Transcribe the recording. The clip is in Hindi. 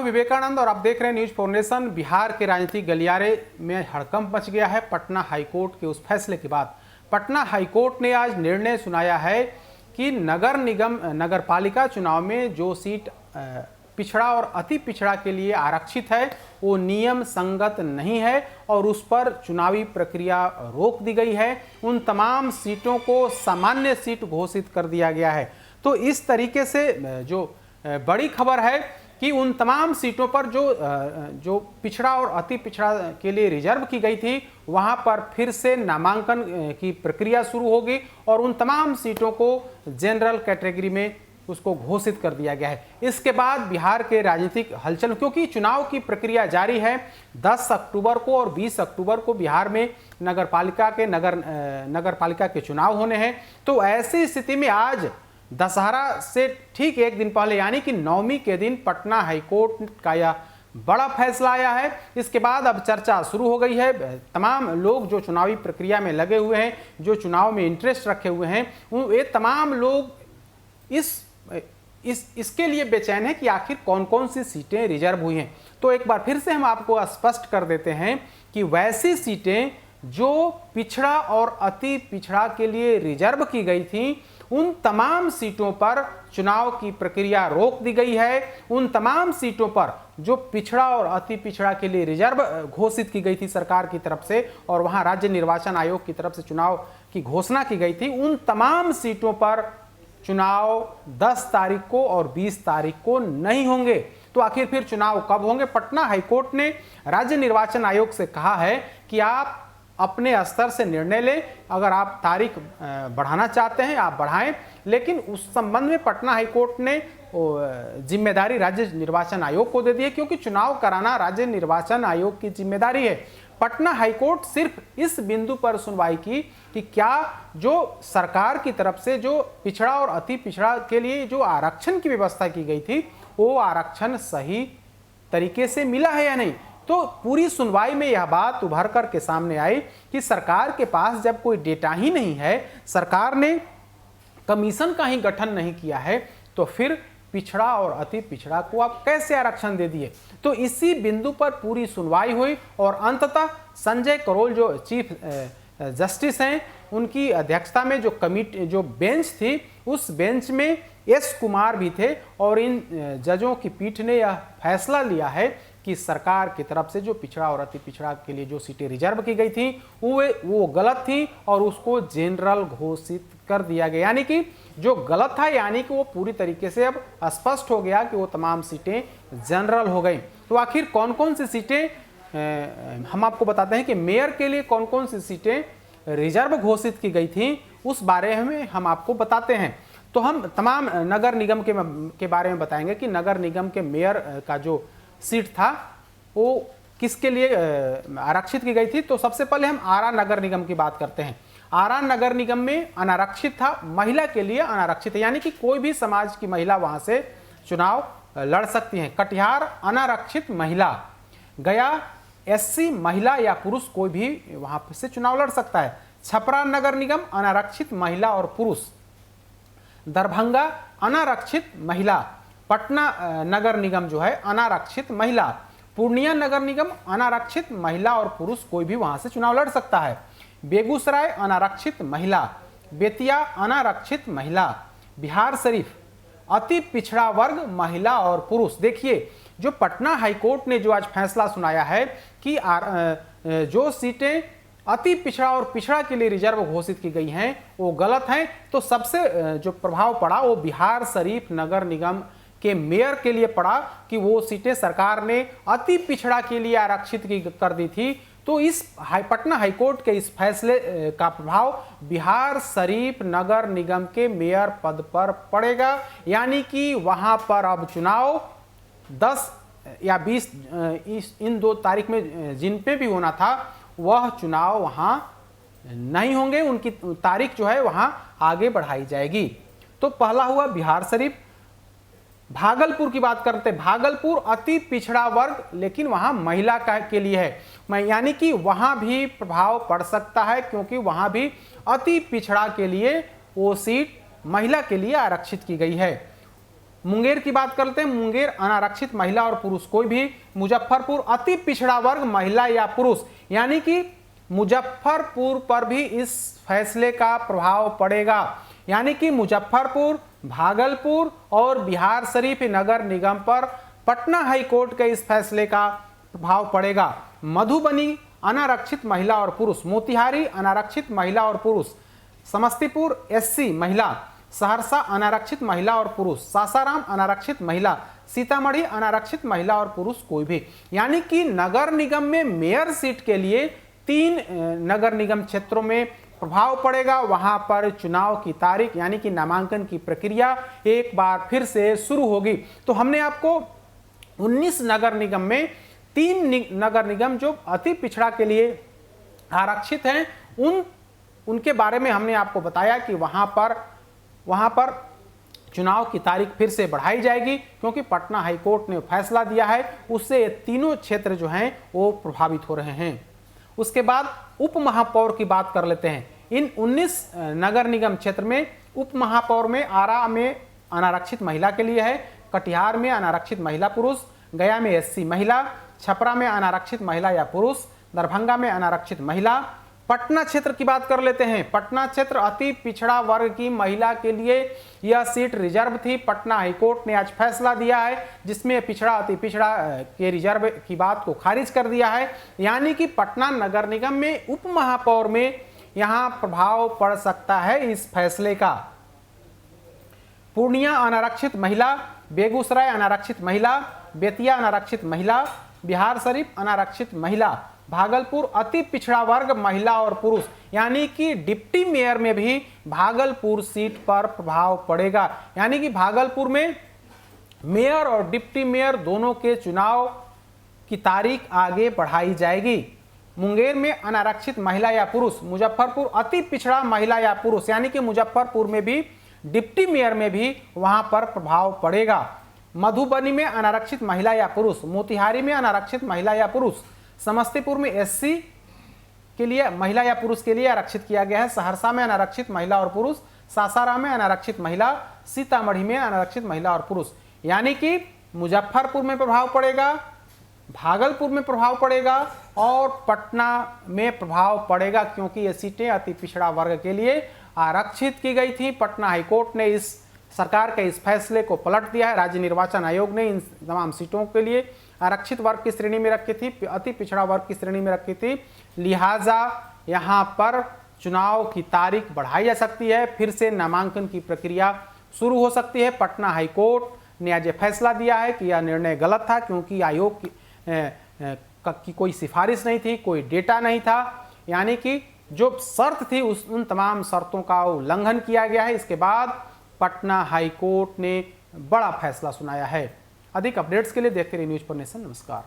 हूं विवेकानंद और आप देख रहे हैं न्यूज 4 नेशन। बिहार के राजनीतिक गलियारे में हड़कंप मच गया है पटना हाईकोर्ट के उस फैसले के बाद। पटना हाईकोर्ट ने आज निर्णय सुनाया है कि नगर पालिका चुनाव में जो सीट पिछड़ा और अति पिछड़ा के लिए आरक्षित है वो नियम संगत नहीं है और उस पर चुनावी प्रक्रिया रोक दी गई है। उन तमाम सीटों को सामान्य सीट घोषित कर दिया गया है। तो इस तरीके से जो बड़ी खबर है कि उन तमाम सीटों पर जो पिछड़ा और अति पिछड़ा के लिए रिजर्व की गई थी वहां पर फिर से नामांकन की प्रक्रिया शुरू होगी और उन तमाम सीटों को जनरल कैटेगरी में उसको घोषित कर दिया गया है। इसके बाद बिहार के राजनीतिक हलचल, क्योंकि चुनाव की प्रक्रिया जारी है, 10 अक्टूबर को और 20 अक्टूबर को बिहार में नगर पालिका के चुनाव होने हैं। तो ऐसी स्थिति में आज दशहरा से ठीक एक दिन पहले यानी कि नवमी के दिन पटना हाईकोर्ट का यह बड़ा फैसला आया है। इसके बाद अब चर्चा शुरू हो गई है। तमाम लोग जो चुनावी प्रक्रिया में लगे हुए हैं, जो चुनाव में इंटरेस्ट रखे हुए हैं, ये तमाम लोग इसके लिए बेचैन है कि आखिर कौन कौन सी सीटें रिजर्व हुई हैं। तो एक बार फिर से हम आपको स्पष्ट कर देते हैं कि वैसी सीटें जो पिछड़ा और अति पिछड़ा के लिए रिजर्व की गई थी उन तमाम सीटों पर चुनाव की प्रक्रिया रोक दी गई है। उन तमाम सीटों पर जो पिछड़ा और अति पिछड़ा के लिए रिजर्व घोषित की गई थी सरकार की तरफ से और वहां राज्य निर्वाचन आयोग की तरफ से चुनाव की घोषणा की गई थी, उन तमाम सीटों पर चुनाव 10 तारीख को और 20 तारीख को नहीं होंगे। तो आखिर फिर चुनाव कब होंगे? पटना हाईकोर्ट ने राज्य निर्वाचन आयोग से कहा है कि आप अपने स्तर से निर्णय लें, अगर आप तारीख बढ़ाना चाहते हैं आप बढ़ाएं, लेकिन उस संबंध में पटना हाईकोर्ट ने जिम्मेदारी राज्य निर्वाचन आयोग को दे दी है, क्योंकि चुनाव कराना राज्य निर्वाचन आयोग की जिम्मेदारी है। पटना हाईकोर्ट सिर्फ इस बिंदु पर सुनवाई की कि क्या जो सरकार की तरफ से जो पिछड़ा और अति पिछड़ा के लिए जो आरक्षण की व्यवस्था की गई थी वो आरक्षण सही तरीके से मिला है या नहीं। तो पूरी सुनवाई में यह बात उभर कर के सामने आई कि सरकार के पास जब कोई डेटा ही नहीं है, सरकार ने कमीशन का ही गठन नहीं किया है, तो फिर पिछड़ा और अति पिछड़ा को आप कैसे आरक्षण दे दिए। तो इसी बिंदु पर पूरी सुनवाई हुई और अंततः संजय करोल जो चीफ जस्टिस हैं उनकी अध्यक्षता में जो बेंच थी उस बेंच में एस कुमार भी थे और इन जजों की पीठ ने यह फैसला लिया है कि सरकार की तरफ से जो पिछड़ा और अति पिछड़ा के लिए जो सीटें रिजर्व की गई थी वो गलत थी और उसको जनरल घोषित कर दिया गया। यानी कि जो गलत था यानी कि वो पूरी तरीके से अब स्पष्ट हो गया कि वो तमाम सीटें जनरल हो गई। तो आखिर कौन कौन सी सीटें हम आपको बताते हैं कि मेयर के लिए कौन कौन सी सीटें रिजर्व घोषित की गई थी उस बारे में हम आपको बताते हैं। तो हम तमाम नगर निगम के बारे में बताएंगे कि नगर निगम के मेयर का जो सीट था वो किसके लिए आरक्षित की गई थी। तो सबसे पहले हम आरा नगर निगम की बात करते हैं। आरा नगर निगम में अनारक्षित था, महिला के लिए अनारक्षित है, यानी कि कोई भी समाज की महिला वहां से चुनाव लड़ सकती हैं। कटिहार अनारक्षित महिला, गया एससी महिला या पुरुष कोई भी वहां से चुनाव लड़ सकता है। छपरा नगर निगम अनारक्षित महिला और पुरुष। दरभंगा अनारक्षित महिला। पटना नगर निगम जो है अनारक्षित महिला। पूर्णिया नगर निगम अनारक्षित महिला और पुरुष कोई भी वहां से चुनाव लड़ सकता है। बेगूसराय अनारक्षित महिला। बेतिया अनारक्षित महिला। बिहार शरीफ अति पिछड़ा वर्ग महिला और पुरुष। देखिए जो पटना हाईकोर्ट ने जो आज फैसला सुनाया है कि जो सीटें अति पिछड़ा और पिछड़ा के लिए रिजर्व घोषित की गई हैं वो गलत हैं। तो सबसे जो प्रभाव पड़ा वो बिहार शरीफ नगर निगम के मेयर के लिए पड़ा कि वो सीटें सरकार ने अति पिछड़ा के लिए आरक्षित कर दी थी। तो इस पटना हाईकोर्ट के इस फैसले का प्रभाव बिहार शरीफ नगर निगम के मेयर पद पर पड़ेगा, यानी कि वहां पर अब चुनाव 10 या 20 इन 2 तारीख में जिन पे भी होना था वह चुनाव वहां नहीं होंगे, उनकी तारीख जो है वहां आगे बढ़ाई जाएगी। तो पहला हुआ बिहार शरीफ। भागलपुर की बात करते हैं। भागलपुर अति पिछड़ा वर्ग लेकिन वहां महिला के लिए है, यानी कि वहां भी प्रभाव पड़ सकता है क्योंकि वहां भी अति पिछड़ा के लिए वो सीट महिला के लिए आरक्षित की गई है। मुंगेर की बात करते हैं। मुंगेर अनारक्षित महिला और पुरुष कोई भी। मुजफ्फरपुर अति पिछड़ा वर्ग महिला या पुरुष, यानी कि मुजफ्फरपुर पर भी इस फैसले का प्रभाव पड़ेगा, यानी कि मुजफ्फरपुर, भागलपुर और बिहार शरीफ नगर निगम पर पटना हाईकोर्ट के इस फैसले का प्रभाव पड़ेगा। मधुबनी अनारक्षित महिला और पुरुष, मोतिहारी अनारक्षित महिला और पुरुष, समस्तीपुर एससी महिला, सहरसा अनारक्षित महिला और पुरुष, सासाराम अनारक्षित महिला, सीतामढ़ी अनारक्षित महिला और पुरुष कोई भी। यानी कि नगर निगम में मेयर सीट के लिए 3 नगर निगम क्षेत्रों में प्रभाव पड़ेगा। वहां पर चुनाव की तारीख यानी कि नामांकन की प्रक्रिया एक बार फिर से शुरू होगी। तो हमने आपको 19 नगर निगम में 3 नगर निगम जो अति पिछड़ा के लिए आरक्षित हैं उनके बारे में हमने आपको बताया कि वहां पर चुनाव की तारीख फिर से बढ़ाई जाएगी, क्योंकि पटना हाईकोर्ट ने फैसला दिया है, उससे ये तीनों क्षेत्र जो हैं वो प्रभावित हो रहे हैं। उसके बाद उप महापौर की बात कर लेते हैं। इन 19 नगर निगम क्षेत्र में उप महापौर में आरा में अनारक्षित महिला के लिए है, कटिहार में अनारक्षित महिला पुरुष, गया में एससी महिला, छपरा में अनारक्षित महिला या पुरुष, दरभंगा में अनारक्षित महिला। पटना क्षेत्र की बात कर लेते हैं। पटना क्षेत्र अति पिछड़ा वर्ग की महिला के लिए यह सीट रिजर्व थी। पटना हाईकोर्ट ने आज फैसला दिया है जिसमें पिछड़ा अति पिछड़ा के रिजर्व की बात को खारिज कर दिया है, यानी कि पटना नगर निगम में उप महापौर में यहां प्रभाव पड़ सकता है इस फैसले का। पूर्णिया अनारक्षित महिला, बेगूसराय अनारक्षित महिला, बेतिया अनारक्षित महिला, बिहार शरीफ अनारक्षित महिला, भागलपुर अति पिछड़ा वर्ग महिला और पुरुष, यानी कि डिप्टी मेयर में भी भागलपुर सीट पर प्रभाव पड़ेगा। यानी कि भागलपुर में मेयर और डिप्टी मेयर दोनों के चुनाव की तारीख आगे बढ़ाई जाएगी। मुंगेर में अनारक्षित महिला या पुरुष, मुजफ्फरपुर अति पिछड़ा महिला या पुरुष, यानी कि मुजफ्फरपुर में भी डिप्टी मेयर में भी वहां पर प्रभाव पड़ेगा। मधुबनी में अनारक्षित महिला या पुरुष, मोतिहारी में अनारक्षित महिला या पुरुष, समस्तीपुर में एससी के लिए महिला या पुरुष के लिए आरक्षित किया गया है, सहरसा में अनारक्षित महिला और पुरुष, सासाराम में अनारक्षित महिला, सीतामढ़ी में अनारक्षित महिला और पुरुष। यानी कि मुजफ्फरपुर में प्रभाव पड़ेगा, भागलपुर में प्रभाव पड़ेगा और पटना में प्रभाव पड़ेगा, क्योंकि ये सीटें अति पिछड़ा वर्ग के लिए आरक्षित की गई थी। पटना हाईकोर्ट ने इस सरकार के इस फैसले को पलट दिया है। राज्य निर्वाचन आयोग ने इन तमाम सीटों के लिए आरक्षित वर्ग की श्रेणी में रखी थी, अति पिछड़ा वर्ग की श्रेणी में रखी थी, लिहाजा यहाँ पर चुनाव की तारीख बढ़ाई जा सकती है, फिर से नामांकन की प्रक्रिया शुरू हो सकती है। पटना हाईकोर्ट ने आज फैसला दिया है कि यह निर्णय गलत था, क्योंकि आयोग की कोई सिफारिश नहीं थी, कोई डेटा नहीं था, यानी कि जो शर्त थी उन तमाम शर्तों का उल्लंघन किया गया है। इसके बाद पटना हाईकोर्ट ने बड़ा फैसला सुनाया है। अधिक अपडेट्स के लिए देखते रहिए न्यूज़ पर नेशन। नमस्कार।